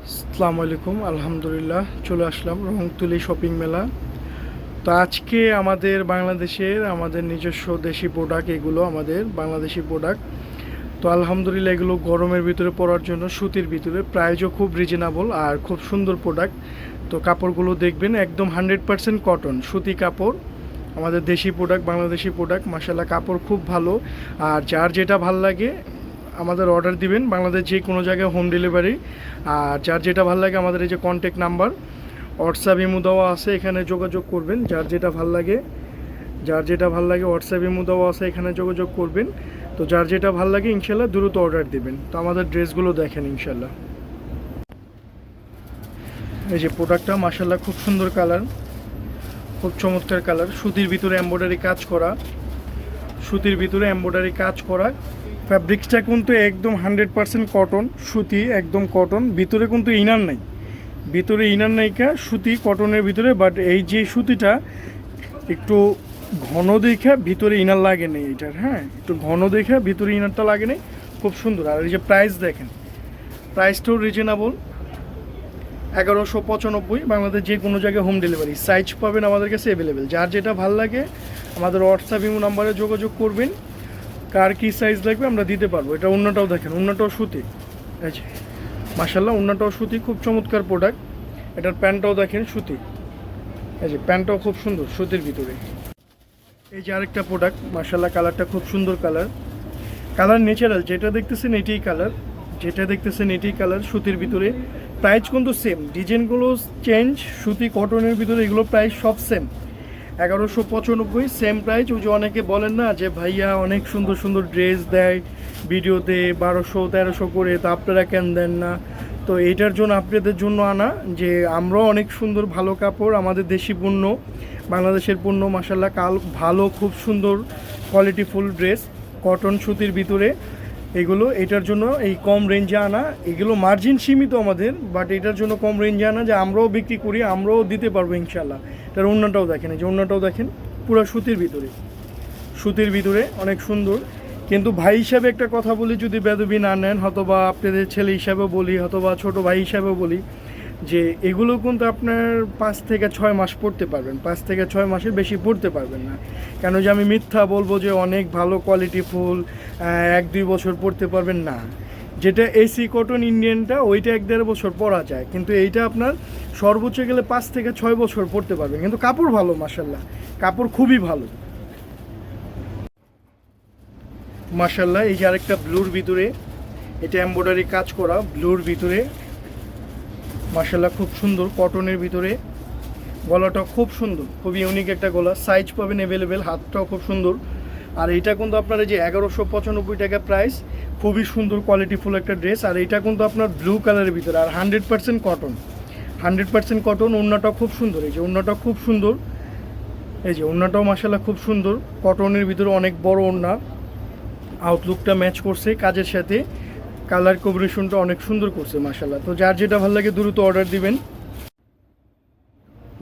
আসসালামু আলাইকুম। আলহামদুলিল্লাহ চলে আসলাম রংতুলি শপিং মেলা। তো আজকে আমাদের নিজস্ব দেশি প্রোডাক্ট, এগুলো আমাদের বাংলাদেশি প্রোডাক্ট। তো আলহামদুলিল্লাহ এগুলো গরমের ভিতরে পরার জন্য সুতির ভিতরে, প্রাইসও খুব রিজনেবল আর খুব সুন্দর প্রোডাক্ট। তো কাপড়গুলো দেখবেন একদম 100% কটন সুতি কাপড়, আমাদের দেশি প্রোডাক্ট, বাংলাদেশি প্রোডাক্ট। মাশাআল্লাহ কাপড় খুব ভালো। আর যার যেটা ভাল লাগে আমাদের অর্ডার দিবেন, বাংলাদেশ যে কোনো জায়গায় হোম ডেলিভারি। আর যার যেটা ভালো লাগে আমাদের এই যে কন্ট্যাক্ট নাম্বার, হোয়াটসঅ্যাপ ইমো দেওয়া আছে, এখানে যোগাযোগ করবেন। যার যেটা ভাল লাগে হোয়াটসঅ্যাপ ইমো দেওয়া আছে, এখানে যোগাযোগ করবেন। তো যার যেটা ভাল লাগে ইনশাল্লাহ দ্রুত অর্ডার দিবেন। তো আমাদের ড্রেসগুলো দেখেন ইনশাল্লাহ। এই যে প্রোডাক্টটা মাশাল্লাহ খুব সুন্দর কালার, খুব চমৎকার কালার, সুতির ভিতরে এমব্রয়ডারি কাজ করা। ফ্যাব্রিক্সটা কিন্তু একদম 100% কটন সুতি, একদম কটন। ভিতরে কিন্তু ইনার নাইকা, সুতি কটনের ভিতরে। বাট এই যে সুতিটা একটু ঘন দেখে ভিতরে ইনার লাগে নেই এটার, হ্যাঁ একটু ঘন দেখে ভিতরে ইনারটা লাগে নেই, খুব সুন্দর। আর এই যে প্রাইস দেখেন, প্রাইসটাও রিজনেবল, 1195, বাংলাদেশ যে কোনো জায়গায় হোম ডেলিভারি। সাইজ পাবেন আমাদের কাছে অ্যাভেলেবেল। যার যেটা ভাল লাগে আমাদের হোয়াটসঅ্যাপ ইমো নাম্বারে যোগাযোগ করবেন, কার কী সাইজ লাগবে আমরা দিতে পারবো। এটা অন্যটাও দেখেন, অন্যটাও সুতি। এই যে মাশাল্লাহ অন্যটাও সুতি, খুব চমৎকার প্রোডাক্ট। এটার প্যান্টটাও দেখেন সুতি, এই যে প্যান্টটাও খুব সুন্দর সুতির ভিতরে। এই যে আরেকটা প্রোডাক্ট, মাশাল্লাহ কালারটা খুব সুন্দর কালার ন্যাচারাল, যেটা দেখতেছেন এটাই কালার সুতির ভিতরে। প্রাইস কিন্তু সেম, ডিজাইনগুলো চেঞ্জ, সুতি কটনের ভিতরে এগুলো প্রাইস সব সেম। 1195 same price. ওই যে অনেকে বলেন না যে ভাইয়া অনেক সুন্দর সুন্দর ড্রেস দেয় ভিডিওতে 1200-1300 করে, তো আপনারা কেন দেন না? তো এইটার জন্য আপনাদের জন্য আনা, যে আমরাও অনেক সুন্দর ভালো কাপড়, আমাদের দেশি পণ্য, বাংলাদেশের পণ্য মাশাল্লাহ ভালো, খুব সুন্দর কোয়ালিটিফুল ড্রেস কটন সুতির ভিতরে এগুলো। এটার জন্য এই কম রেঞ্জে আনা, এগুলো মার্জিন সীমিত আমাদের, বাট এটার জন্য কম রেঞ্জে আনা, যে আমরাও বিক্রি করি, আমরাও দিতে পারবো ইনশাল্লাহ। এটার অন্যটাও দেখেন, এই যে অন্যটাও দেখেন পুরো সুতির ভিতরে অনেক সুন্দর। কিন্তু ভাই হিসাবে একটা কথা বলি, যদি বেদবি না নেন, হয়তোবা আপনাদের ছেলে হিসাবে বলি, হয়তোবা ছোট ভাই হিসাবে বলি, যে এগুলো কিন্তু আপনার 5 থেকে 6 মাস পড়তে পারবেন, 5 থেকে 6 মাসের বেশি পড়তে পারবেন না। কেন যে আমি মিথ্যা বলবো যে অনেক ভালো কোয়ালিটি ফুল 1-2 বছর পড়তে পারবেন না। যেটা এসি কটন ইন্ডিয়ানটা ওইটা 1-1.5 বছর পরা যায়, কিন্তু এইটা আপনার সর্বোচ্চ গেলে 5 থেকে 6 বছর পড়তে পারবেন। কিন্তু কাপড় ভালো, মাশাল্লাহ কাপড় খুবই ভালো মাশাল্লাহ। এই যে আরেকটা ব্লুর ভিতরে, এটা এমব্রয়ডারি কাজ করা ব্লুর ভিতরে, মাশাল্লাহ খুব সুন্দর কটনের ভিতরে। গলাটা খুব সুন্দর, খুব ইউনিক একটা গলা, সাইজ পাবেন অ্যাভেলেবেল, হাতটাও খুব সুন্দর। আর এইটা কিন্তু আপনার এই যে 1195 টাকা প্রাইস, খুবই সুন্দর কোয়ালিটিফুল একটা ড্রেস। আর এইটা কিন্তু আপনার ব্লু কালারের ভিতরে, আর 100% কটন। ওড়নাটাও খুব সুন্দর, এই যে ওড়নাটাও খুব সুন্দর, এই যে ওড়নাটাও মাশাল্লাহ খুব সুন্দর কটনের ভিতরে, অনেক বড় ওড়না। আউটলুকটা ম্যাচ করছে কাজের সাথে, কালার কম্বিনেশনটা অনেক সুন্দর করছে মাশাল্লাহ। তো যার যেটা ভালো লাগে দ্রুত অর্ডার দিবেন।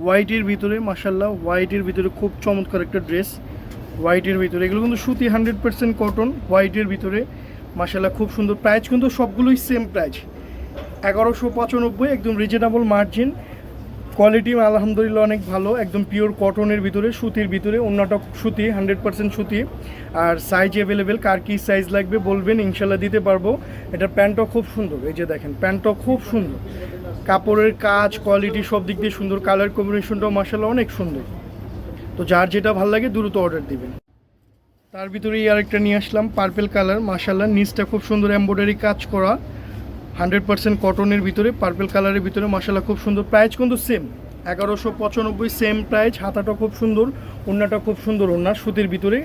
হোয়াইটের ভিতরে মাশাল্লাহ, হোয়াইটের ভিতরে খুব চমৎকার একটা ড্রেস, হোয়াইটের ভিতরে এগুলো কিন্তু সুতি 100% কটন, হোয়াইটের ভিতরে মাশাল্লাহ খুব সুন্দর। প্রাইস কিন্তু সবগুলোই সেম প্রাইস, 1195, একদম রিজনেবল মার্জিন। কোয়ালিটি আলহামদুলিল্লাহ অনেক ভালো, একদম পিওর কটনের ভিতরে সুতির ভিতরে, অন্যটা সুতি 100% সুতি। আর সাইজ অ্যাভেলেবেল, কার কী সাইজ লাগবে বলবেন ইনশাল্লাহ দিতে পারবো। এটার প্যান্টটাও খুব সুন্দর, এই যে দেখেন প্যান্টটাও খুব সুন্দর, কাপড়ের কাজ কোয়ালিটি সব দিক দিয়ে সুন্দর, কালার কম্বিনেশনটাও মাশাল্লাহ অনেক সুন্দর। তো যার যেটা ভালো লাগে দ্রুত অর্ডার দিবেন। তার ভিতরেই আরেকটা নিয়ে আসলাম পার্পেল কালার, মাশাল্লাহ নিচটা খুব সুন্দর এমব্রয়ডারি কাজ করা, 100% কটনের ভিতরে, পার্পেল কালারের ভিতরে মাশাল্লাহ খুব সুন্দর। প্রাইস কিন্তু সেম, 1195 সেম প্রাইস। হাতাটা খুব সুন্দর, ওড়নাটা খুব সুন্দর, ওড়না সুতির ভিতরে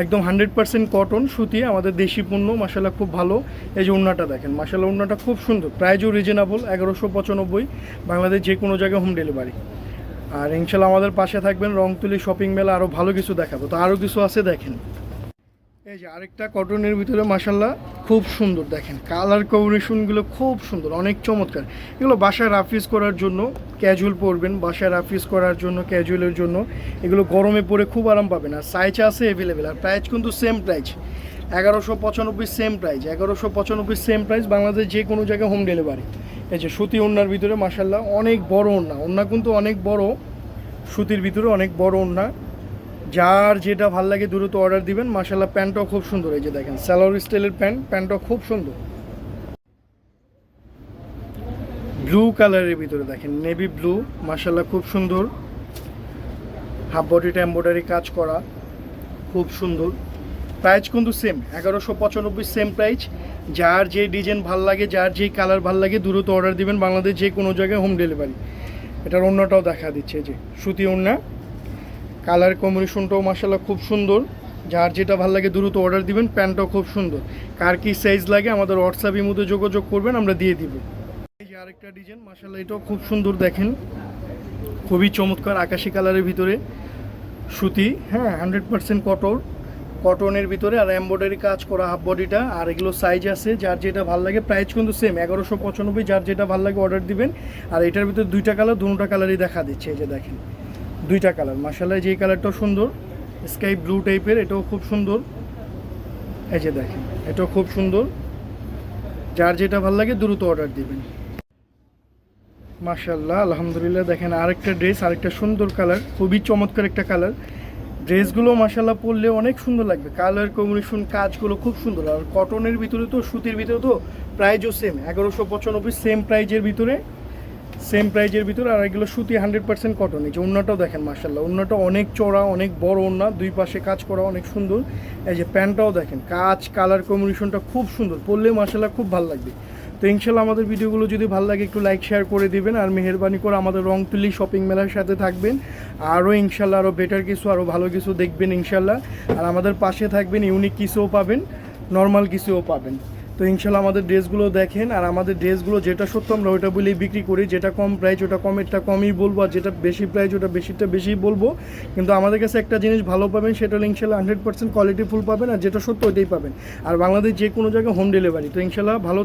একদম 100% কটন সুতি, আমাদের দেশি পণ্য মাশাল্লাহ খুব ভালো। এই যে ওড়নাটা দেখেন মাশাল্লাহ, ওড়নাটা খুব সুন্দর, প্রাইসও রিজনেবল, 1195, বাংলাদেশ যে কোনো জায়গায় হোম ডেলিভারি। আর ইনশাল্লাহ আমাদের পাশে থাকবেন, রংতুলি শপিং মেলা আরও ভালো কিছু দেখাবো। তো আরও কিছু আছে দেখেন, এই যে আরেকটা কটনের ভিতরে মাশাল্লাহ খুব সুন্দর, দেখেন কালার কম্বিনেশনগুলো খুব সুন্দর, অনেক চমৎকার। এগুলো বাসায় রাফিজ করার জন্য, ক্যাজুয়াল পরবেন, বাসায় রাফিজ করার জন্য, ক্যাজুয়ালের জন্য এগুলো গরমে পরে খুব আরাম পাবেন। আর সাইজ আছে অ্যাভেলেবেল, আর প্রাইস কিন্তু same price, 1195 same price, 1195 same price, Bangladesh যে কোনো জায়গায় হোম ডেলিভারি। এই যে সুতি ওড়নার ভিতরে মাশাল্লাহ অনেক বড় ওড়না, ওড়না কিন্তু অনেক বড়, সুতির ভিতরে অনেক বড় ওড়না। যার যেটা ভাল লাগে দ্রুত অর্ডার দিবেন। মাশাল্লাহ প্যান্টটাও খুব সুন্দর, এই যে দেখেন সালোয়ার স্টাইলের প্যান্ট, প্যান্টটাও খুব সুন্দর। ব্লু কালারের ভিতরে দেখেন নেভি ব্লু, মাশাল্লাহ খুব সুন্দর, হাফ বডিটা এমব্রয়ডারি কাজ করা, খুব সুন্দর। প্রাইস কিন্তু সেম 1195 সেম প্রাইস। যার যে ডিজাইন ভাল লাগে, যার যেই কালার ভাল লাগে দ্রুত অর্ডার দিবেন, বাংলাদেশ যে কোনো জায়গায় হোম ডেলিভারি। এটার ওড়নাটাও দেখা দিচ্ছে, যে সুতি ওড়না, কালার কম্বিনেশনটাও মাশাল্লাহ খুব সুন্দর। যার যেটা ভাল লাগে দ্রুত অর্ডার দিবেন। প্যান্টটাও খুব সুন্দর। কার কি সাইজ লাগে আমাদের হোয়াটসঅ্যাপের মধ্যে যোগাযোগ করবেন, আমরা দিয়ে দিব। এই যে আরেকটা ডিজাইন মাশাল্লাহ, এটাও খুব সুন্দর, দেখেন খুবই চমৎকার, আকাশি কালারের ভিতরে সুতি, হ্যাঁ 100% কটনের ভিতরে, আর এমব্রয়ডারি কাজ করা হাফ বডিটা। আর এগুলো সাইজ আছে, যার যেটা ভালো লাগে। প্রাইস কিন্তু সেম 1195, যার যেটা ভালো লাগে অর্ডার দিবেন। আর এটার ভিতরে দুইটা কালার, দুটো কালারই দেখা দিচ্ছে, এই যে দেখেন দুইটা কালার মাশাআল্লাহ। যেই কালারটাও সুন্দর, স্কাই ব্লু টাইপের, এটাও খুব সুন্দর, এই যে দেখেন এটাও খুব সুন্দর। যার যেটা ভালো লাগে দ্রুত অর্ডার দিবেন। মাশাআল্লাহ আলহামদুলিল্লাহ, দেখেন আরেকটা ড্রেস, আরেকটা সুন্দর কালার, খুবই চমৎকার একটা কালার। ড্রেসগুলো মাশাআল্লাহ পরলে অনেক সুন্দর লাগবে, কালার কম্বিনেশন কাজগুলো খুব সুন্দর। আর কটনের ভিতরে তো, সুতির ভিতরে তো প্রাইসও সেম 1195 সেম প্রাইজের ভিতরে, আর এগুলো সুতি 100% কটন। এই যে ওড়নাটাও দেখেন মাশাআল্লাহ, ওড়নাটা অনেক চড়া, অনেক বড় ওড়না, দুই পাশে কাজ করা অনেক সুন্দর। এই যে প্যান্টটাও দেখেন কাজ, কালার কম্বিনেশনটা খুব সুন্দর, পরলে মাশাআল্লাহ খুব ভালো লাগবে। তো ইনশাল্লাহ আমাদের ভিডিওগুলো যদি ভালো লাগে একটু লাইক শেয়ার করে দিবেন, আর মেহেরবানি করে আমাদের রংতুলি শপিং মেলার সাথে থাকবেন। আরও ইনশাল্লাহ আরও বেটার কিছু, আরও ভালো কিছু দেখবেন ইনশাল্লাহ। আর আমাদের পাশে থাকবেন, ইউনিক কিছুও পাবেন, নর্মাল কিছুও পাবেন। তো ইনশাল্লাহ আমাদের ড্রেসগুলো দেখেন, আর আমাদের ড্রেসগুলো যেটা সত্য আমরা ওইটা বলেই বিক্রি করি। যেটা কম প্রাইস ওটা কমেরটা কমই বলবো, আর যেটা বেশি প্রাইস ওটা বেশিটা বেশি বলবো। কিন্তু আমাদের কাছে একটা জিনিস ভালো পাবেন, সেটা হলো ইনশাল্লাহ 100% কোয়ালিটিফুল পাবেন, আর যেটা সত্য ওইটাই পাবেন। আর বাংলাদেশ যে কোনো জায়গায় হোম ডেলিভারি। তো ইনশাল্লাহ ভালো